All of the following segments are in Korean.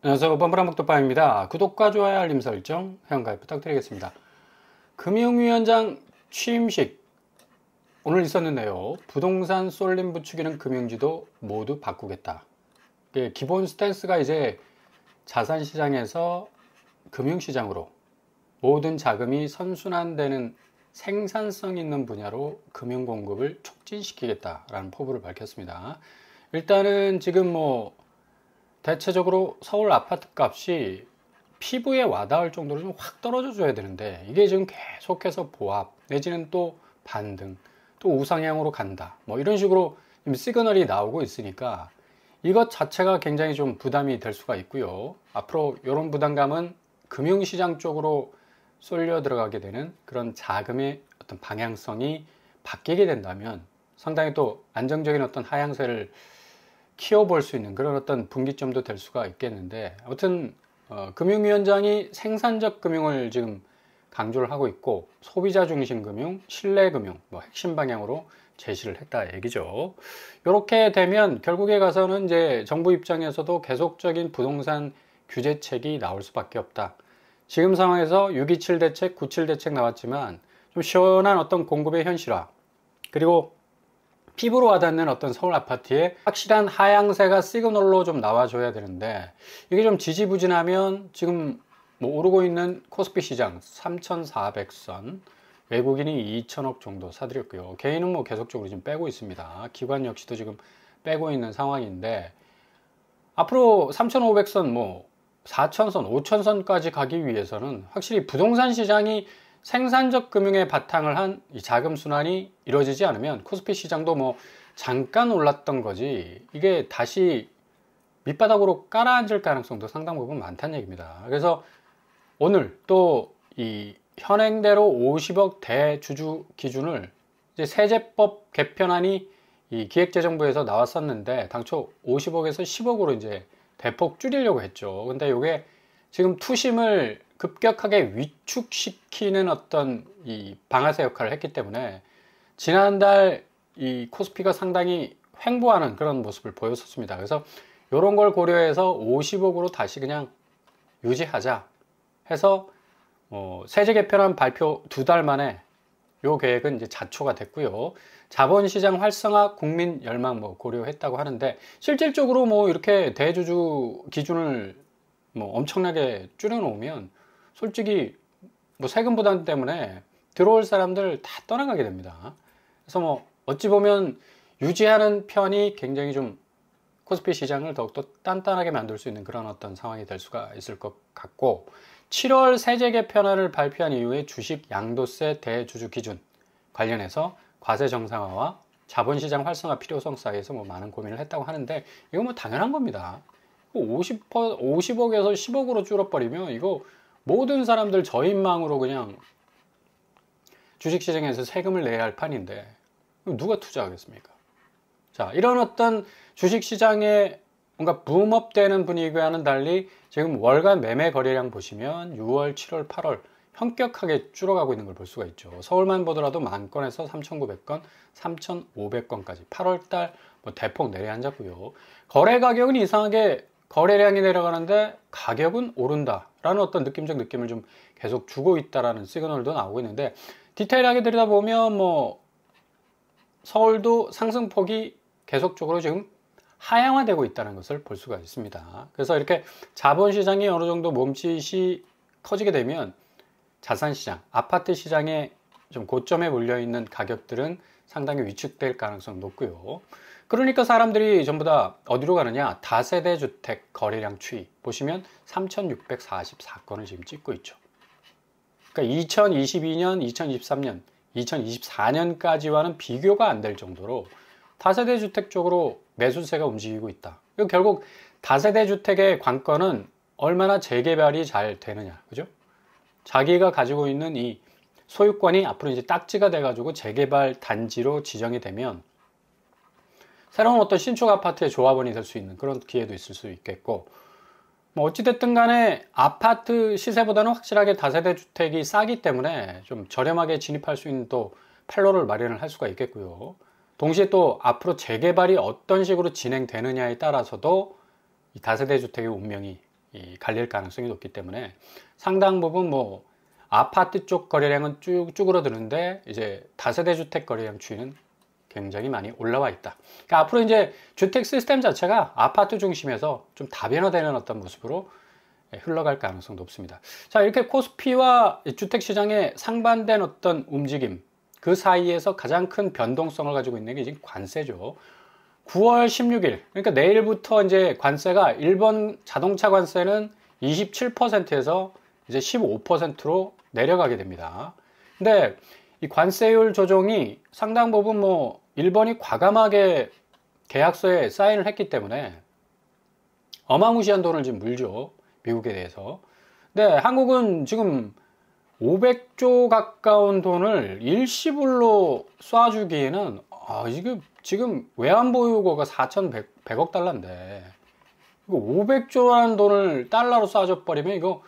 안녕하세요. 뻔뻔한목도빠입니다. 구독과 좋아요, 알림 설정, 회원가입 부탁드리겠습니다. 금융위원장 취임식 오늘 있었는데요. 부동산 쏠림 부추기는 금융지도 모두 바꾸겠다. 기본 스탠스가 이제 자산시장에서 금융시장으로 모든 자금이 선순환되는 생산성 있는 분야로 금융공급을 촉진시키겠다라는 포부를 밝혔습니다. 일단은 지금 대체적으로 서울 아파트 값이 피부에 와닿을 정도로 좀 확 떨어져 줘야 되는데 이게 지금 계속해서 보합 내지는 또 반등 또 우상향으로 간다 이런 식으로 시그널이 나오고 있으니까 이것 자체가 굉장히 좀 부담이 될 수가 있고요. 앞으로 이런 부담감은 금융시장 쪽으로 쏠려 들어가게 되는 그런 자금의 어떤 방향성이 바뀌게 된다면 상당히 또 안정적인 어떤 하향세를 키워볼 수 있는 그런 어떤 분기점도 될 수가 있겠는데, 아무튼 금융위원장이 생산적 금융을 지금 강조를 하고 있고 소비자 중심 금융, 신뢰 금융 핵심 방향으로 제시를 했다 얘기죠. 이렇게 되면 결국에 가서는 이제 정부 입장에서도 계속적인 부동산 규제책이 나올 수밖에 없다. 지금 상황에서 6.27 대책, 9.7 대책 나왔지만 좀 시원한 어떤 공급의 현실화, 그리고 피부로 와닿는 어떤 서울 아파트에 확실한 하향세가 시그널로 좀 나와줘야 되는데 이게 좀 지지부진하면 지금 오르고 있는 코스피 시장 3,400선, 외국인이 2천억 정도 사들였고요. 개인은 계속적으로 지금 빼고 있습니다. 기관 역시도 지금 빼고 있는 상황인데 앞으로 3,500선, 4,000선, 5,000선까지 가기 위해서는 확실히 부동산 시장이 생산적 금융의 바탕을 한 이 자금 순환이 이루어지지 않으면 코스피 시장도 잠깐 올랐던 거지 이게 다시 밑바닥으로 깔아앉을 가능성도 상당 부분 많다는 얘기입니다. 그래서 오늘 또 이 현행대로 50억 대주주 기준을 이제 세제법 개편안이 이 기획재정부에서 나왔었는데 당초 50억에서 10억으로 이제 대폭 줄이려고 했죠. 근데 이게 지금 투심을 급격하게 위축시키는 어떤 이 방아쇠 역할을 했기 때문에 지난달 이 코스피가 상당히 횡보하는 그런 모습을 보였었습니다. 그래서 이런 걸 고려해서 50억으로 다시 그냥 유지하자 해서 세제 개편안 발표 2달 만에 요 계획은 이제 자초가 됐고요. 자본시장 활성화 국민 열망 고려했다고 하는데 실질적으로 이렇게 대주주 기준을 엄청나게 줄여놓으면 솔직히 세금 부담 때문에 들어올 사람들 다 떠나가게 됩니다. 그래서 어찌 보면 유지하는 편이 굉장히 좀 코스피 시장을 더욱더 단단하게 만들 수 있는 그런 어떤 상황이 될 수가 있을 것 같고, 7월 세제 개편안을 발표한 이후에 주식 양도세 대주주 기준 관련해서 과세 정상화와 자본시장 활성화 필요성 사이에서 많은 고민을 했다고 하는데 이거 당연한 겁니다. 50억에서 10억으로 줄어버리면 이거 모든 사람들 저인망으로 그냥 주식시장에서 세금을 내야 할 판인데 누가 투자하겠습니까? 자, 이런 어떤 주식시장에 뭔가 붐업되는 분위기와는 달리 지금 월간 매매 거래량 보시면 6월, 7월, 8월 현격하게 줄어가고 있는 걸 볼 수가 있죠. 서울만 보더라도 10,000건에서 3,900건, 3,500건까지 8월달 대폭 내려앉았고요. 거래 가격은 이상하게 거래량이 내려가는데 가격은 오른다라는 어떤 느낌적 느낌을 좀 계속 주고 있다라는 시그널도 나오고 있는데, 디테일하게 들여다보면 서울도 상승폭이 계속적으로 지금 하향화되고 있다는 것을 볼 수가 있습니다. 그래서 이렇게 자본시장이 어느 정도 몸짓이 커지게 되면 자산시장, 아파트 시장에 좀 고점에 몰려있는 가격들은 상당히 위축될 가능성이 높고요. 그러니까 사람들이 전부 다 어디로 가느냐? 다세대 주택 거래량 추이 보시면 3,644건을 지금 찍고 있죠. 그러니까 2022년, 2023년, 2024년까지와는 비교가 안 될 정도로 다세대 주택 쪽으로 매수세가 움직이고 있다. 결국 다세대 주택의 관건은 얼마나 재개발이 잘 되느냐, 그죠? 자기가 가지고 있는 이 소유권이 앞으로 이제 딱지가 돼가지고 재개발 단지로 지정이 되면 새로운 어떤 신축 아파트의 조합원이 될 수 있는 그런 기회도 있을 수 있겠고, 어찌됐든 간에 아파트 시세보다는 확실하게 다세대 주택이 싸기 때문에 좀 저렴하게 진입할 수 있는 또 판로를 마련을 할 수가 있겠고요. 동시에 또 앞으로 재개발이 어떤 식으로 진행되느냐에 따라서도 이 다세대 주택의 운명이 갈릴 가능성이 높기 때문에 상당 부분 뭐 아파트 쪽 거래량은 쭉 쭈그러드는데 이제 다세대 주택 거래량 추이는 굉장히 많이 올라와 있다. 그러니까 앞으로 이제 주택 시스템 자체가 아파트 중심에서 좀 다변화되는 어떤 모습으로 흘러갈 가능성이 높습니다. 자, 이렇게 코스피와 주택 시장의 상반된 어떤 움직임, 그 사이에서 가장 큰 변동성을 가지고 있는 게 지금 관세죠. 9월 16일, 그러니까 내일부터 이제 관세가 일본 자동차 관세는 27%에서 이제 15%로 내려가게 됩니다. 근데 이 관세율 조정이 상당 부분 뭐 일본이 과감하게 계약서에 사인을 했기 때문에 어마무시한 돈을 지금 물죠. 미국에 대해서. 근데 한국은 지금 500조 가까운 돈을 일시불로 쏴주기에는 이게 지금 외환보유고가 4,100억 달러인데 이거 500조라는 돈을 달러로 쏴줘 버리면 이거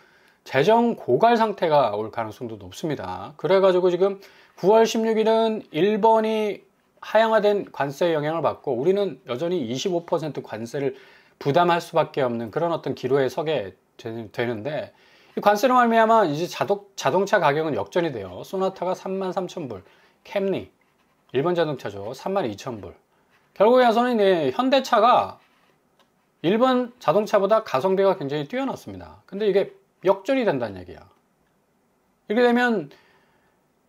재정 고갈 상태가 올 가능성도 높습니다. 그래가지고 지금 9월 16일은 일본이 하향화된 관세 영향을 받고 우리는 여전히 25% 관세를 부담할 수밖에 없는 그런 어떤 기로에 서게 되는데 이 관세로 말미암아 이제 자동차 가격은 역전이 돼요. 소나타가 33,000불, 캠리 일본 자동차죠 32,000불. 결국에 와서는 현대차가 일본 자동차보다 가성비가 굉장히 뛰어났습니다. 근데 이게 역전이 된다는 얘기야. 이렇게 되면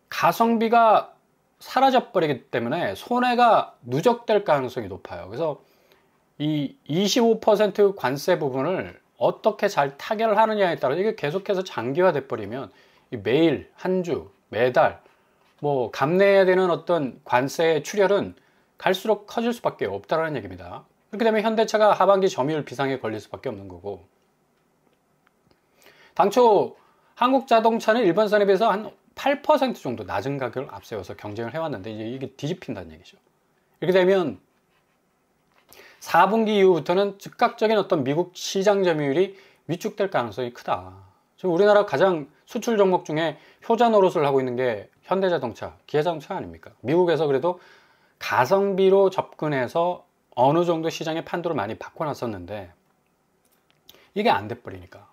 가성비가 사라져버리기 때문에 손해가 누적될 가능성이 높아요. 그래서 이 25% 관세 부분을 어떻게 잘 타결을 하느냐에 따라 이게 계속해서 장기화돼 버리면 매일 한 주, 매달 뭐 감내해야 되는 어떤 관세의 출혈은 갈수록 커질 수밖에 없다라는 얘기입니다. 그렇게 되면 현대차가 하반기 점유율 비상에 걸릴 수밖에 없는 거고 당초 한국 자동차는 일본산에 비해서 한 8% 정도 낮은 가격을 앞세워서 경쟁을 해왔는데 이제 이게 뒤집힌다는 얘기죠. 이렇게 되면 4분기 이후부터는 즉각적인 어떤 미국 시장 점유율이 위축될 가능성이 크다. 지금 우리나라 가장 수출 종목 중에 효자 노릇을 하고 있는 게 현대자동차, 기아자동차 아닙니까? 미국에서 그래도 가성비로 접근해서 어느 정도 시장의 판도를 많이 바꿔놨었는데 이게 안 돼버리니까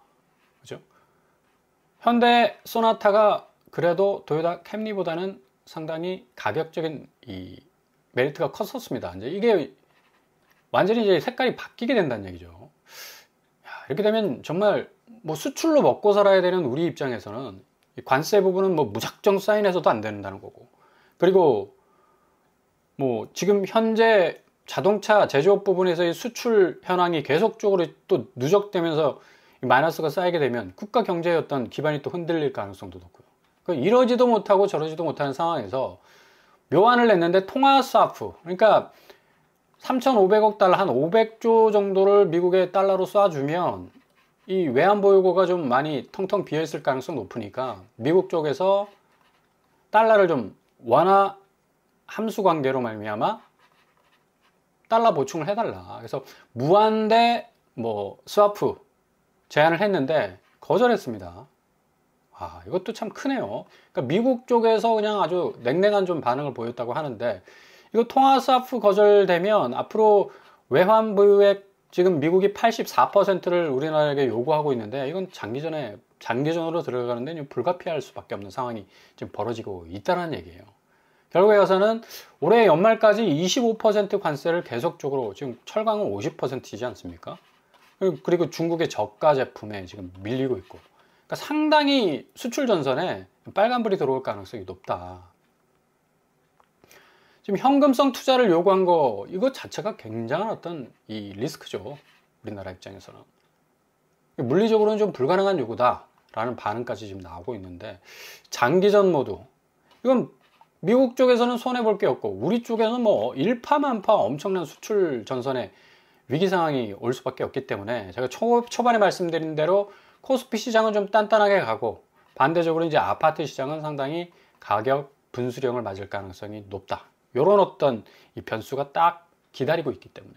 그죠? 현대 소나타가 그래도 도요타 캠리보다는 상당히 가격적인 이 메리트가 컸었습니다. 이제 이게 완전히 이제 색깔이 바뀌게 된다는 얘기죠. 이렇게 되면 정말 뭐 수출로 먹고 살아야 되는 우리 입장에서는 이 관세 부분은 뭐 무작정 사인해서도 안 된다는 거고 그리고 뭐 지금 현재 자동차 제조업 부분에서의 수출 현황이 계속적으로 또 누적되면서 마이너스가 쌓이게 되면 국가 경제의 어떤 기반이 또 흔들릴 가능성도 높고요. 그러니까 이러지도 못하고 저러지도 못하는 상황에서 묘안을 냈는데 통화 스와프 그러니까 3,500억 달러 한 500조 정도를 미국의 달러로 쏴주면 이 외환보유고가 좀 많이 텅텅 비어있을 가능성이 높으니까 미국 쪽에서 달러를 좀 완화 함수 관계로 말미암아 달러 보충을 해달라. 그래서 무한대 뭐 스와프 제안을 했는데 거절했습니다. 이것도 참 크네요. 그러니까 미국 쪽에서 그냥 아주 냉랭한 좀 반응을 보였다고 하는데 이거 통화 스와프 거절되면 앞으로 외환 보유액 지금 미국이 84%를 우리나라에게 요구하고 있는데 이건 장기전으로 들어가는데 불가피할 수밖에 없는 상황이 지금 벌어지고 있다는 얘기예요. 결국에 가서는 올해 연말까지 25% 관세를 계속적으로 지금 철강은 50%이지 않습니까? 그리고 중국의 저가 제품에 지금 밀리고 있고 그러니까 상당히 수출 전선에 빨간불이 들어올 가능성이 높다. 지금 현금성 투자를 요구한 거 이거 자체가 굉장한 어떤 이 리스크죠. 우리나라 입장에서는 물리적으로는 좀 불가능한 요구다 라는 반응까지 지금 나오고 있는데 장기전 모드 이건 미국 쪽에서는 손해볼 게 없고 우리 쪽에서는 뭐 일파만파 엄청난 수출 전선에 위기 상황이 올 수밖에 없기 때문에 제가 초반에 말씀드린 대로 코스피 시장은 좀 단단하게 가고 반대적으로 이제 아파트 시장은 상당히 가격 분수령을 맞을 가능성이 높다. 이런 어떤 이 변수가 딱 기다리고 있기 때문에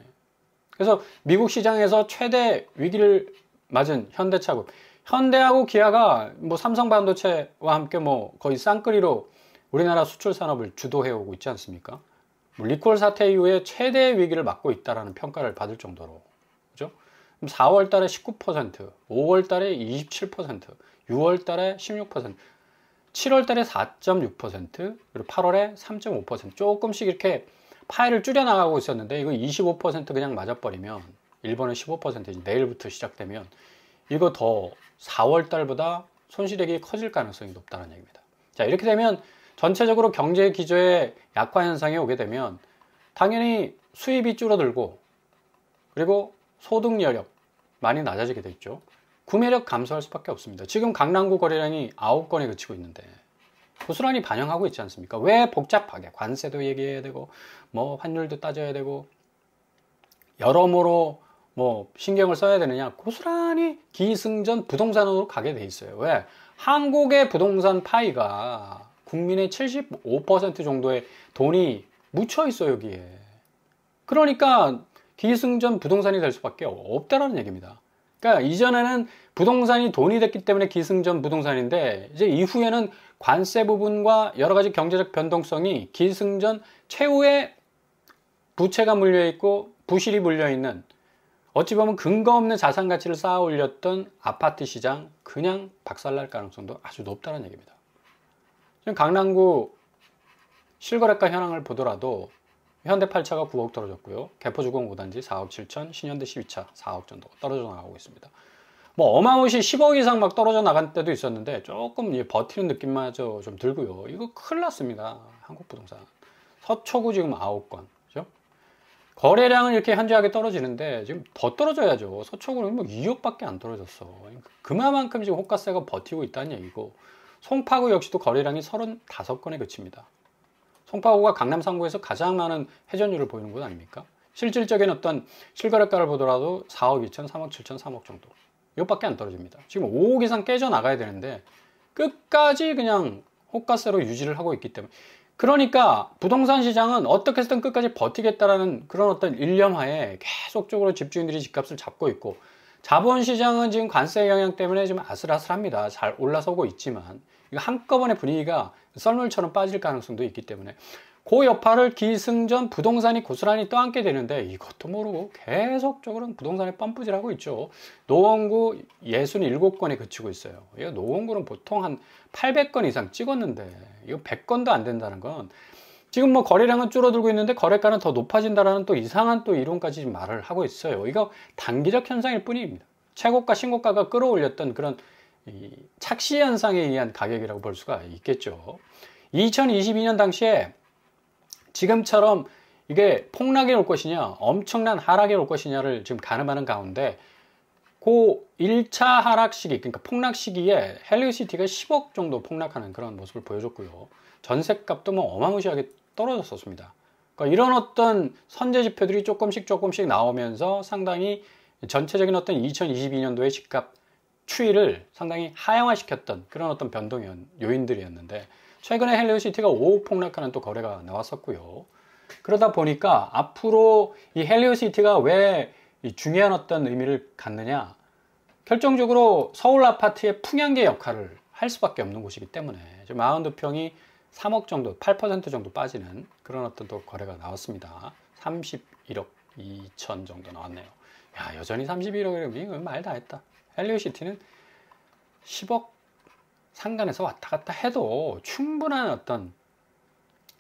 그래서 미국 시장에서 최대 위기를 맞은 현대차고 현대하고 기아가 뭐 삼성반도체와 함께 뭐 거의 쌍끌이로 우리나라 수출 산업을 주도해 오고 있지 않습니까? 뭐 리콜 사태 이후에 최대 위기를 맞고 있다라는 평가를 받을 정도로 그죠? 그럼 4월 달에 19%, 5월 달에 27%, 6월 달에 16%, 7월 달에 4.6%, 그리고 8월에 3.5% 조금씩 이렇게 파일을 줄여나가고 있었는데 이거 25% 그냥 맞아버리면 일본은 15%지 내일부터 시작되면 이거 더 4월 달보다 손실액이 커질 가능성이 높다는 얘기입니다. 자, 이렇게 되면 전체적으로 경제 기조의 약화 현상이 오게 되면 당연히 수입이 줄어들고 그리고 소득 여력 많이 낮아지게 되죠. 구매력 감소할 수밖에 없습니다. 지금 강남구 거래량이 9건에 그치고 있는데 고스란히 반영하고 있지 않습니까? 왜 복잡하게 관세도 얘기해야 되고 뭐 환율도 따져야 되고 여러모로 뭐 신경을 써야 되느냐? 고스란히 기승전 부동산으로 가게 돼 있어요. 왜? 한국의 부동산 파이가 국민의 75% 정도의 돈이 묻혀 있어 여기에. 그러니까 기승전 부동산이 될 수밖에 없다라는 얘기입니다. 그러니까 이전에는 부동산이 돈이 됐기 때문에 기승전 부동산인데 이제 이후에는 관세 부분과 여러 가지 경제적 변동성이 기승전 최후의 부채가 물려 있고 부실이 물려 있는 어찌 보면 근거 없는 자산 가치를 쌓아 올렸던 아파트 시장 그냥 박살날 가능성도 아주 높다는 얘기입니다. 지금 강남구 실거래가 현황을 보더라도 현대 8차가 9억 떨어졌고요. 개포주공 5단지 4억 7천, 신현대 12차 4억 정도 떨어져 나가고 있습니다. 뭐 어마무시 10억 이상 막 떨어져 나간 때도 있었는데 조금 버티는 느낌마저 좀 들고요. 이거 큰일 났습니다. 한국 부동산. 서초구 지금 9건. 그죠? 거래량은 이렇게 현저하게 떨어지는데 지금 더 떨어져야죠. 서초구는 뭐 2억밖에 안 떨어졌어. 그만큼 지금 호가세가 버티고 있다는 얘기고 송파구 역시도 거래량이 35건에 그칩니다. 송파구가 강남 3구에서 가장 많은 회전율을 보이는 곳 아닙니까? 실질적인 어떤 실거래가를 보더라도 4억 2천, 3억 7천, 3억 정도. 이것밖에 안 떨어집니다. 지금 5억 이상 깨져 나가야 되는데 끝까지 그냥 호가세로 유지를 하고 있기 때문에 그러니까 부동산 시장은 어떻게 해서든 끝까지 버티겠다라는 그런 어떤 일념하에 계속적으로 집주인들이 집값을 잡고 있고 자본시장은 지금 관세 영향 때문에 좀 아슬아슬합니다. 잘 올라서고 있지만 이거 한꺼번에 분위기가 썰물처럼 빠질 가능성도 있기 때문에 그 여파를 기승전 부동산이 고스란히 떠안게 되는데 이것도 모르고 계속적으로 부동산에 펌프질하고 있죠. 노원구 67건에 그치고 있어요. 이거 노원구는 보통 한 800건 이상 찍었는데 이거 100건도 안 된다는 건 지금 뭐 거래량은 줄어들고 있는데 거래가는 더 높아진다라는 또 이상한 또 이론까지 말을 하고 있어요. 이거 단기적 현상일 뿐입니다. 최고가 신고가가 끌어올렸던 그런 착시 현상에 의한 가격이라고 볼 수가 있겠죠. 2022년 당시에 지금처럼 이게 폭락이 올 것이냐 엄청난 하락이 올 것이냐를 지금 가늠하는 가운데 그 1차 하락 시기 그러니까 폭락 시기에 헬리오시티가 10억 정도 폭락하는 그런 모습을 보여줬고요. 전셋값도 뭐 어마무시하게 떨어졌었습니다. 그러니까 이런 어떤 선제 지표들이 조금씩 나오면서 상당히 전체적인 어떤 2022년도의 집값 추이를 상당히 하향화시켰던 그런 어떤 변동 요인들이었는데 최근에 헬리오시티가 5억 폭락하는 또 거래가 나왔었고요. 그러다 보니까 앞으로 이 헬리오시티가 왜 중요한 어떤 의미를 갖느냐 결정적으로 서울 아파트의 풍향계 역할을 할 수밖에 없는 곳이기 때문에 42평이 3억 정도 8% 정도 빠지는 그런 어떤 또 거래가 나왔습니다. 31억 2천 정도 나왔네요. 야, 여전히 31억이면 말 다 했다. 헬리오시티는 10억 상간에서 왔다 갔다 해도 충분한 어떤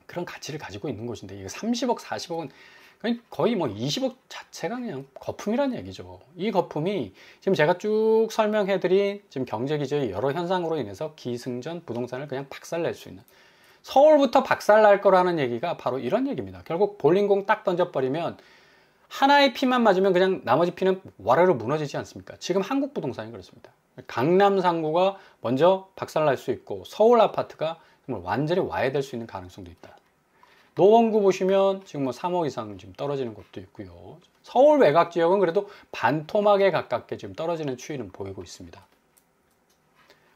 그런 가치를 가지고 있는 곳인데 이거 30억, 40억은 거의 뭐 20억 자체가 그냥 거품이라는 얘기죠. 이 거품이 지금 제가 쭉 설명해드린 지금 경제기조의 여러 현상으로 인해서 기승전 부동산을 그냥 박살낼 수 있는 서울부터 박살날 거라는 얘기가 바로 이런 얘기입니다. 결국 볼링공 딱 던져버리면 하나의 피만 맞으면 그냥 나머지 피는 와르르 무너지지 않습니까? 지금 한국 부동산이 그렇습니다. 강남 3구가 먼저 박살날 수 있고 서울 아파트가 정말 완전히 와해될 수 있는 가능성도 있다. 노원구 보시면 지금 뭐 3억 이상 지금 떨어지는 곳도 있고요. 서울 외곽 지역은 그래도 반토막에 가깝게 지금 떨어지는 추이는 보이고 있습니다.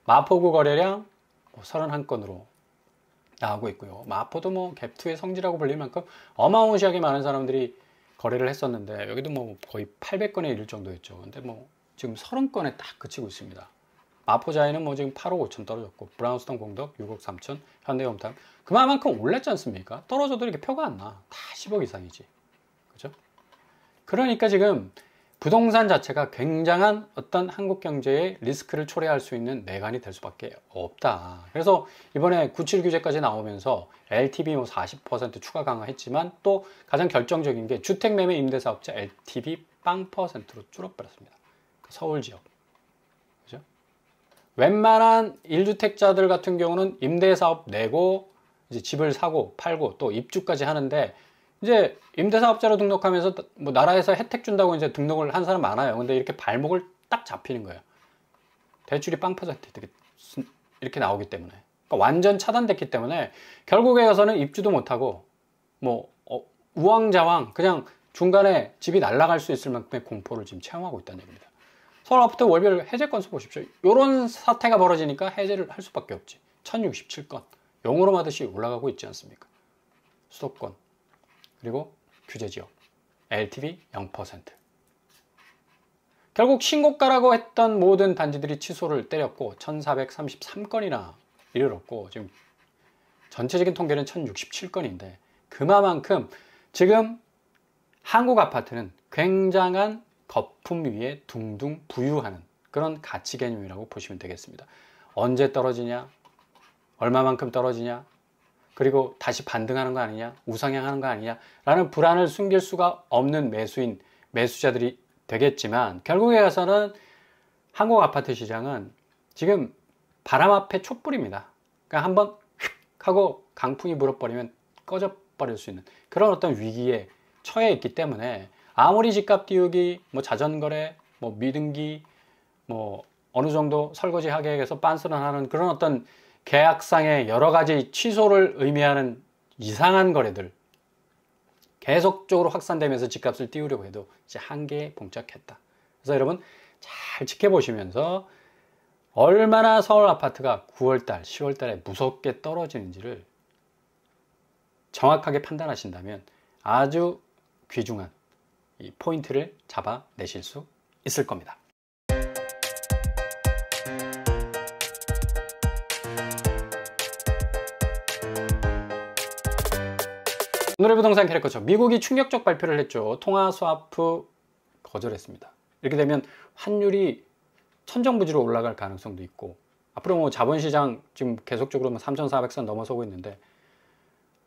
마포구 거래량 31건으로 나오고 있고요. 마포도 뭐 갭2의 성지라고 불릴 만큼 어마무시하게 많은 사람들이 거래를 했었는데 여기도 뭐 거의 800건에 이를 정도였죠. 근데 뭐 지금 30건에 딱 그치고 있습니다. 마포자이는 뭐 지금 8억 5천 떨어졌고 브라운스톤 공덕 6억 3천 현대홈탑 그만큼 올랐지 않습니까? 떨어져도 이렇게 표가 안 나. 다 10억 이상이지. 그죠? 그러니까 지금 부동산 자체가 굉장한 어떤 한국 경제의 리스크를 초래할 수 있는 매간이 될 수밖에 없다. 그래서 이번에 97 규제까지 나오면서 LTV 40% 추가 강화했지만 또 가장 결정적인 게 주택매매 임대사업자 LTV 0%로 줄어버렸습니다. 서울 지역. 그죠? 웬만한 1주택자들 같은 경우는 임대사업 내고 이제 집을 사고 팔고 또 입주까지 하는데 이제 임대사업자로 등록하면서 뭐 나라에서 혜택 준다고 이제 등록을 한 사람 많아요. 근데 이렇게 발목을 딱 잡히는 거예요. 대출이 0% 이렇게 나오기 때문에. 그러니까 완전 차단됐기 때문에 결국에 가서는 입주도 못하고 뭐 우왕좌왕 그냥 중간에 집이 날아갈 수 있을 만큼의 공포를 지금 체험하고 있다는 얘기입니다. 서울 아파트 월별 해제 건수 보십시오. 이런 사태가 벌어지니까 해제를 할 수밖에 없지. 1067건. 용으로 마듯이 올라가고 있지 않습니까? 수도권. 그리고 규제지역 LTV 0%. 결국 신고가라고 했던 모든 단지들이 취소를 때렸고 1433건이나 이르렀고 지금 전체적인 통계는 1067건인데 그만큼 지금 한국 아파트는 굉장한 거품 위에 둥둥 부유하는 그런 가치 개념이라고 보시면 되겠습니다. 언제 떨어지냐? 얼마만큼 떨어지냐? 그리고 다시 반등하는 거 아니냐, 우상향하는 거 아니냐 라는 불안을 숨길 수가 없는 매수자들이 되겠지만 결국에 가서는 한국 아파트 시장은 지금 바람 앞에 촛불입니다. 그러니까 한번 휙 하고 강풍이 불어버리면 꺼져버릴 수 있는 그런 어떤 위기에 처해 있기 때문에 아무리 집값 띄우기, 뭐 자전거래, 뭐 미등기, 뭐 어느 정도 설거지 하객에서 빤스런 하는 그런 어떤 계약상의 여러 가지 취소를 의미하는 이상한 거래들 계속적으로 확산되면서 집값을 띄우려고 해도 이제 한계에 봉착했다. 그래서 여러분 잘 지켜보시면서 얼마나 서울 아파트가 9월달, 10월달에 무섭게 떨어지는지를 정확하게 판단하신다면 아주 귀중한 이 포인트를 잡아내실 수 있을 겁니다. 오늘의 부동산 캐릭터죠. 미국이 충격적 발표를 했죠. 통화 스와프 거절했습니다. 이렇게 되면 환율이 천정부지로 올라갈 가능성도 있고 앞으로 뭐 자본시장 지금 계속적으로 3,400선 넘어서고 있는데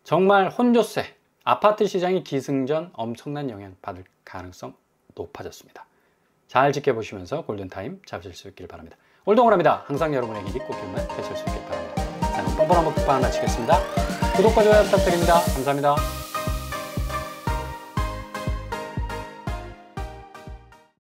정말 혼조세, 아파트 시장이 기승전 엄청난 영향 받을 가능성 높아졌습니다. 잘 지켜보시면서 골든타임 잡으실 수 있길 바랍니다. 오늘도 응원합니다. 항상 여러분의 일이 꽃길만 되실 수 있길 바랍니다. 저는 뻔뻔한 먹방 마치겠습니다. 구독과 좋아요 부탁드립니다. 감사합니다.